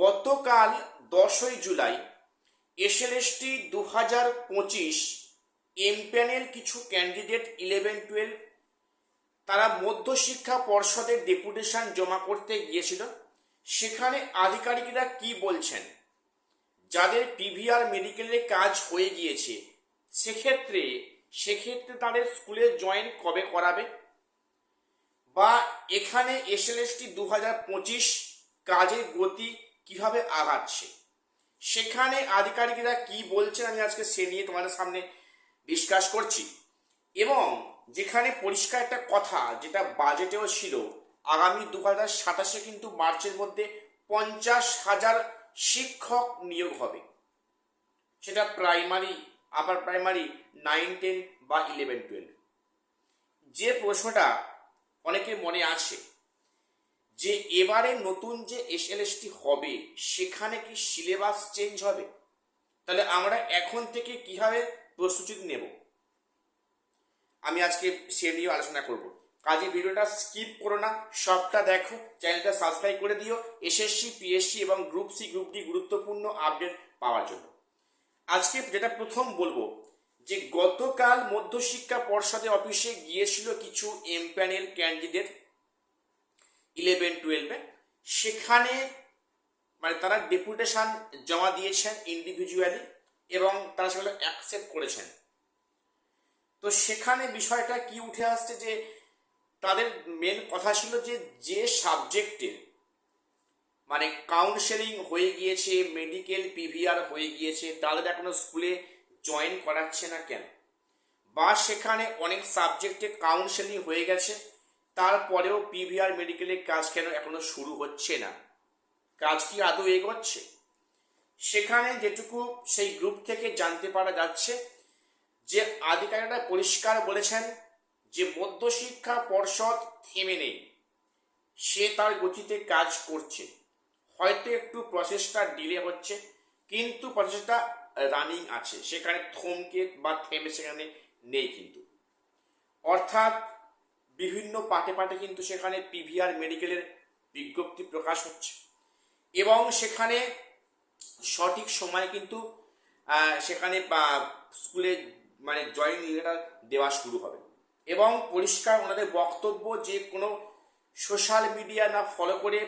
গতকাল 10ই July SLST 2025 empanel কিছু candidate 11-12 তারা মধ্যশিক্ষা পর্ষদের ডেপুটেশন জমা করতে গিয়েছিল। সেখানে আধিকারিকরা কি বলছেন, যাদের পিভিআর মেডিকেলে কাজ হয়ে গিয়েছে সেক্ষেত্রে তাদের স্কুলে জয়েন কবে করাবে, বা এখানে এসএলএসটি 2025 কাজের গতি কিভাবে আগাচ্ছে, সেখানে আধিকারিকরা কি বলছেন আমি আজকে সে নিয়ে তোমাদের সামনে ডিসকাস করছি। এবং যেখানে পরিষ্কার একটা কথা যেটা বাজেটেও ছিল, আগামী 2027 কিন্তু মার্চের মধ্যে 50,000 শিক্ষক নিয়োগ হবে, সেটা প্রাইমারি, আপার প্রাইমারি, 9-10 বা 11-12। যে প্রশ্নটা অনেকের মনে আছে যে এবারে নতুন যে এসএলএসটি হবে সেখানে কি সিলেবাস চেঞ্জ হবে, তাহলে আমরা এখন থেকে কিভাবে প্রস্তুতি নেব, আমি আজকে সে নিয়ে আলোচনা করব। কাজে ভিডিওটা স্কিপ করো না, সবটা দেখো, চ্যানেলটা সাবস্ক্রাইব করে দিও এসএসসি, পিএসসি এবং গ্রুপ সি, গ্রুপ ডি গুরুত্বপূর্ণ আপডেট পাওয়ার জন্য। আজকে যেটা প্রথম বলবো যে গতকাল মধ্যশিক্ষা পর্ষদের অফিসে গিয়েছিল কিছু এমপ্যানেল ক্যান্ডিডেট 11-12-এ। সেখানে তারা ডেপুটেশন জমা দিয়েছেন ইন্ডিভিজুয়ালি এবং তারা সেগুলো অ্যাকসেপ্ট করেছেন। তো সেখানে বিষয়টা কি উঠে আসছে যে তাদের মেন কথা ছিল যে সাবজেক্টের কাউন্সেলিং হয়ে গিয়েছে, মেডিকেল পিভিআর হয়ে গিয়েছে, তাদের এখনো স্কুলে জয়েন করাচ্ছে না কেন, বা সেখানে অনেক সাবজেক্টে কাউন্সেলিং হয়ে গেছে তারপরেও পিভিআর মেডিকেলের কাজ কেন এখনো শুরু হচ্ছে না, কাজ কি আদৌ এগোচ্ছে। সেখানে যেটুকু সেই গ্রুপ থেকে জানতে পারা যাচ্ছে যে আধিকারিকরা পরিষ্কার বলেছেন যে মধ্যশিক্ষা পর্ষদ থেমে নেই, সে তার গতিতে কাজ করছে, হয়তো একটু প্রসেসটা ডিলে হচ্ছে কিন্তু প্রসেসটা রানিং আছে, সেখানে থমকে বা থেমে সেখানে নেই কিন্তু। অর্থাৎ বিভিন্ন পাটে পাটে কিন্তু সেখানে পিভিআর মেডিকেলের বিজ্ঞপ্তি প্রকাশ হচ্ছে এবং সেখানে সঠিক সময় কিন্তু সেখানে স্কুলে জয়েন লেটার দেওয়া শুরু হবে। এবং পরিষ্কার ওনাদের বক্তব্য যে কোনো সোশ্যাল মিডিয়া না ফলো করে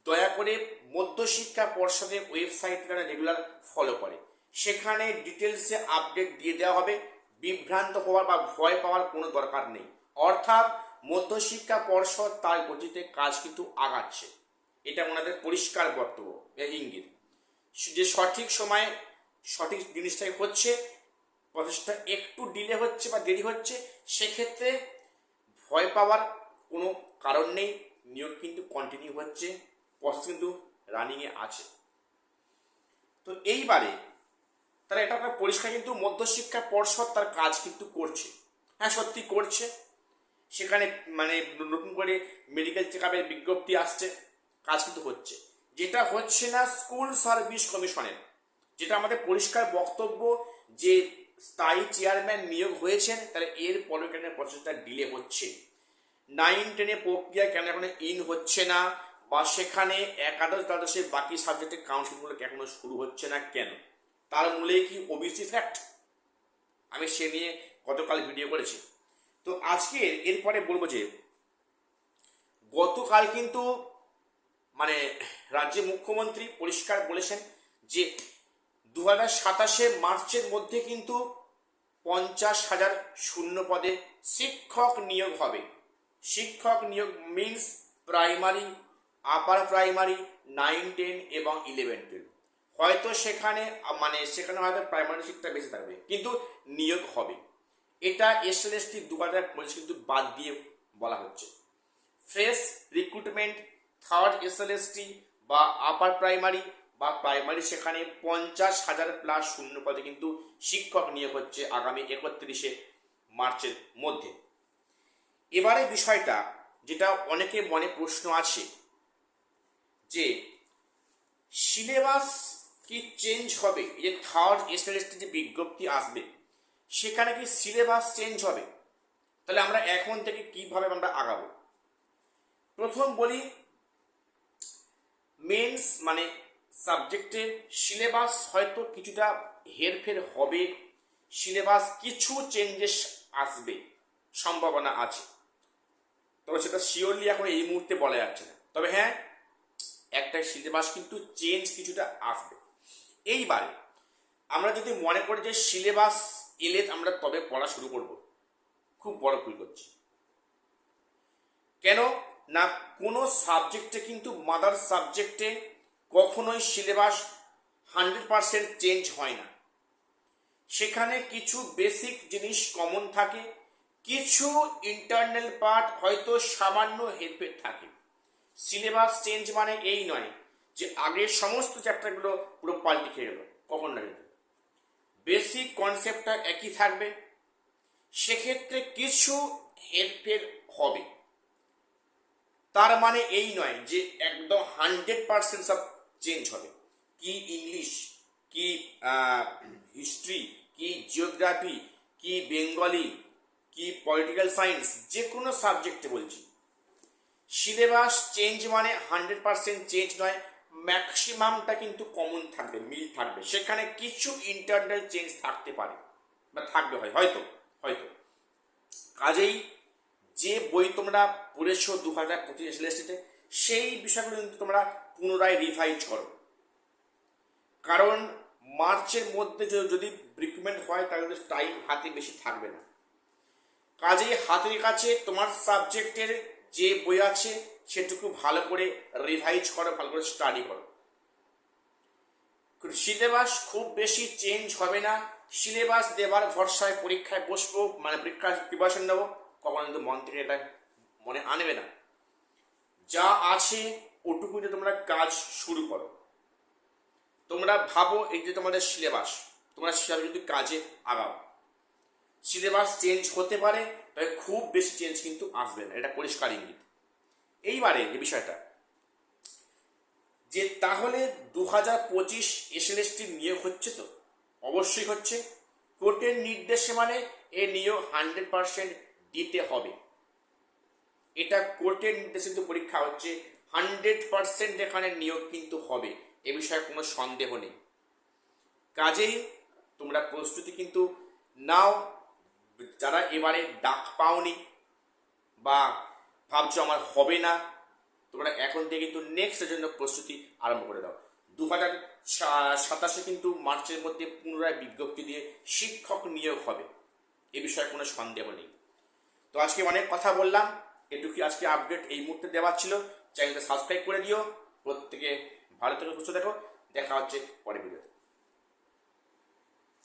দয়া করে মধ্যশিক্ষা পর্ষদের ওয়েবসাইট তারা রেগুলার ফলো করে, সেখানে ডিটেলসে আপডেট দিয়ে দেওয়া হবে, বিভ্রান্ত হওয়ার বা ভয় পাওয়ার কোনো দরকার নেই। অর্থাৎ মধ্যশিক্ষা পর্ষদ তার গতিতে কাজ কিন্তু আগাচ্ছে, এটা ওনাদের পরিষ্কার বক্তব্য, ইঙ্গিত যে সঠিক সময়ে সঠিক জিনিসটাই হচ্ছে, প্রসেসটা একটু ডিলে হচ্ছে বা দেরি হচ্ছে সেক্ষেত্রে ভয় পাওয়ার কোনো কারণ নেই, নিয়োগ কিন্তু কন্টিনিউ হচ্ছে, প্রসেস কিন্তু রানিংয়ে আছে। তো এইবারে তারা এটা পরিষ্কার কিন্তু মধ্যশিক্ষা পর্ষদ তার কাজ কিন্তু করছে, হ্যাঁ সত্যি করছে। সেখানে নতুন করে মেডিকেল চেক আপের বিজ্ঞপ্তি আসছে, কাজ কিন্তু হচ্ছে। যেটা হচ্ছে না স্কুল সার্ভিস কমিশনের, যেটা আমাদের পরিষ্কার বক্তব্য যে স্থায়ী চেয়ারম্যান নিয়োগ হয়েছেন, তাহলে এর পরে কেন প্রসেসটা ডিলে হচ্ছে, 9-10 প্রক্রিয়া কেন এখনো ইন হচ্ছে না, বা সেখানে একাদশ দ্বাদশের বাকি সাবজেক্টের কাউন্সিলগুলো এখনো শুরু হচ্ছে না কেন, তার মূলে কি ওবিসি ফ্যাক্ট, আমি সে নিয়ে গতকাল ভিডিও করেছি। তো আজকে এরপরে বলবো যে গতকাল কিন্তু রাজ্যের মুখ্যমন্ত্রী পরিষ্কার বলেছেন যে 2027 মার্চের মধ্যে কিন্তু 50,000 শূন্য পদে শিক্ষক নিয়োগ হবে। শিক্ষক নিয়োগ মিন্স প্রাইমারি, আপার প্রাইমারি, 9-10 এবং 11-12। হয়তো সেখানে হয়তো প্রাইমারি শিক্ষা বেশি থাকবে কিন্তু নিয়োগ হবে। এটা এসএলএসটি 2025 কিন্তু বাদ দিয়ে বলা হচ্ছে। ফ্রেশ রিক্রুটমেন্ট থার্ড এসএলএসটি বা আপার প্রাইমারি বা প্রাইমারি সেখানে 50,000 প্লাস শূন্য পদে কিন্তু শিক্ষক নিয়োগ হচ্ছে আগামী 31 মার্চের মধ্যে। এবারে বিষয়টা যেটা অনেকের মনে প্রশ্ন আছে যে সিলেবাস কি চেঞ্জ হবে, এই যে থার্ড এসএলএসটি যে বিজ্ঞপ্তি আসবে সেখানে কি সিলেবাস চেঞ্জ হবে, তাহলে আমরা এখন থেকে কিভাবে আমরা আগাবো। প্রথম বলি মেন্স সাবজেক্টের সিলেবাস হয়তো কিছুটা হেরফের হবে, সিলেবাস কিছু চেঞ্জেস আসবে, সম্ভাবনা আছে, তবে সেটা শিওরলি এখন এই মুহূর্তে বলা যাচ্ছে না। তবে হ্যাঁ, একটা সিলেবাস কিন্তু চেঞ্জ কিছুটা আসবে। এইবারে আমরা যদি মনে করি যে সিলেবাস এলে আমরা তবে পড়া শুরু করব, খুব বড় ভুল করছি। কেন না, কোনো সাবজেক্টে কিন্তু মাদার সাবজেক্টে কখনোই সিলেবাস 100% চেঞ্জ হয় না। সেখানে কিছু বেসিক জিনিস কমন থাকে, কিছু ইন্টারনাল পার্ট হয়তো সামান্য হেরফের থাকে। সিলেবাস চেঞ্জ মানে এই নয় যে আগের সমস্ত চ্যাপ্টারগুলো পুরো পাল্টে খেয়ে গেল, কখন না, কিন্তু বেসিক কনসেপ্টটা একই থাকবে, সেক্ষেত্রে কিছু হেরফের হবে। তার মানে এই নয় যে একদম 100% সব চেঞ্জ হবে। কি ইংলিশ, কি হিস্ট্রি, কি জিওগ্রাফি, কি বেঙ্গলি, কি পলিটিক্যাল সায়েন্স, যে কোনো সাবজেক্টে বলছি, সিলেবাস চেঞ্জ মানে 100% চেঞ্জ নয়, ম্যাক্সিমামটা কিন্তু কমন থাকবে, মিল থাকবে। সেখানে কিছু ইন্টারনাল চেঞ্জ থাকতে পারে বা থাকবে, হয়তো হয়তো কাজেই যে বই তোমরা পড়েছো 2025 এসএলএসটিতে, সেই বিষয়গুলো কিন্তু তোমরা পুনরায় রিভাইজ করো, কারণ মার্চের মধ্যে যদি রিক্রুটমেন্ট হয় তাহলে টাইম হাতে বেশি থাকবে না। কাজেই হাতের কাছে তোমার সাবজেক্টের যে বই আছে সেটুকু ভালো করে রিভাইজ করো, ভালো করে স্টাডি করো। সিলেবাস খুব বেশি চেঞ্জ হবে না, সিলেবাস দেবার ভরসায় পরীক্ষায় বসবো, মানে পরীক্ষার প্রিপারেশন নেবো, কখনো কিন্তু মন থেকে এটা মনে আনবে না। যা আছে ওটুকুতে তোমরা কাজ শুরু করো। তোমরা ভাবো এই যে তোমাদের সিলেবাস, তোমরা সেভাবে যদি কাজে আগাও, সিলেবাস চেঞ্জ হতে পারে, তবে খুব বেশি চেঞ্জ কিন্তু আসবে না, এটা পরিষ্কার ইঙ্গিত। এইবারে যে বিষয়টা যে তাহলে 2025 এসএলএসটি নিয়োগ হচ্ছে, তো অবশ্যই হচ্ছে, কোর্টের নির্দেশে মানে এ নিয়োগ 100% দিতে হবে। এটা কোর্টের নির্দেশে কিন্তু পরীক্ষা হচ্ছে, 100% এখানে নিয়োগ কিন্তু হবে, এ বিষয়ে কোনো সন্দেহ নেই। কাজেই তোমরা প্রস্তুতি কিন্তু নাও। যারা এবারে ডাক পাওনি বা ভাবছো আমার হবে না, তোমরা এখন থেকে কিন্তু নেক্সটের জন্য প্রস্তুতি আরম্ভ করে দাও। 2027 কিন্তু মার্চের মধ্যে পুনরায় বিজ্ঞপ্তি দিয়ে শিক্ষক নিয়োগ হবে, এ বিষয়ে কোনো সন্দেহ নেই। তো আজকে অনেক কথা বললাম, এটুকুই আজকে আপডেট এই মুহূর্তে দেওয়ার ছিল। চ্যানেলটা সাবস্ক্রাইব করে দিও। প্রত্যেকে ভালো থেকে সুস্থ দেখো, দেখা হচ্ছে পরে।